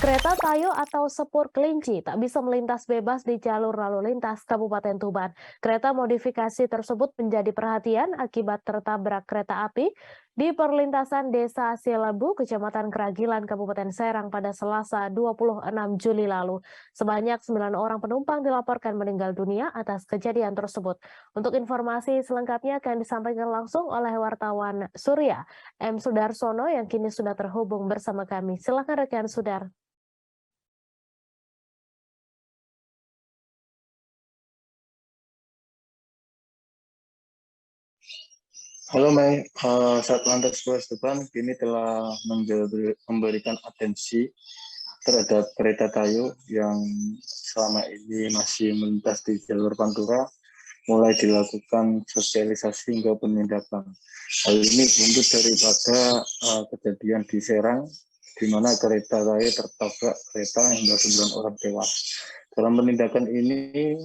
Kereta Tayo atau Sepur Kelinci tak bisa melintas bebas di jalur lalu lintas Kabupaten Tuban. Kereta modifikasi tersebut menjadi perhatian akibat tertabrak kereta api di perlintasan Desa Silebu, Kecamatan Keragilan, Kabupaten Serang pada Selasa 26 Juli lalu. Sebanyak 9 orang penumpang dilaporkan meninggal dunia atas kejadian tersebut. Untuk informasi selengkapnya akan disampaikan langsung oleh wartawan Surya M. Sudarsono yang kini sudah terhubung bersama kami. Silakan rekan Sudar. Halo Mei, Satlantas Polres Tuban kini telah memberikan atensi terhadap kereta Tayo yang selama ini masih melintas di jalur Pantura, mulai dilakukan sosialisasi hingga penindakan. Hal ini buntut daripada kejadian di Serang, di mana kereta Tayo tertabrak kereta hingga 9 orang tewas. Dalam penindakan ini,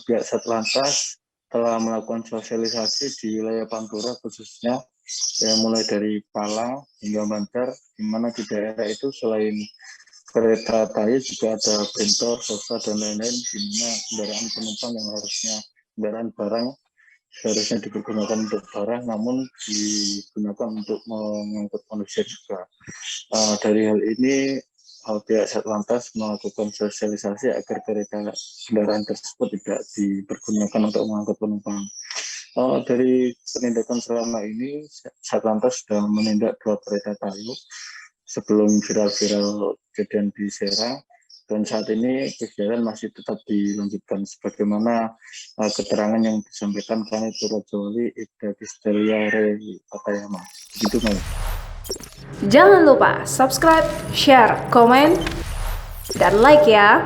pihak Satlantas telah melakukan sosialisasi di wilayah Pantura khususnya mulai dari Palang hingga Banjar, di mana di daerah itu selain kereta Tayo juga ada bentor, sosa dan lain-lain, di mana kendaraan penumpang yang harusnya kendaraan barang seharusnya digunakan untuk barang, namun digunakan untuk mengangkut manusia juga. Dari hal ini pihak Satlantas melakukan sosialisasi agar kendaraan tersebut tidak dipergunakan untuk mengangkut penumpang. Dari penindakan selama ini, Satlantas sudah menindak 2 kereta Tayo sebelum viral-viral kejadian di Serang, dan saat ini kegiatan masih tetap dilanjutkan sebagaimana keterangan yang disampaikan Kanit Rajoli Ibda Kistelia Re Patayama. Gitu, Mas. Jangan lupa subscribe, share, komen, dan like ya.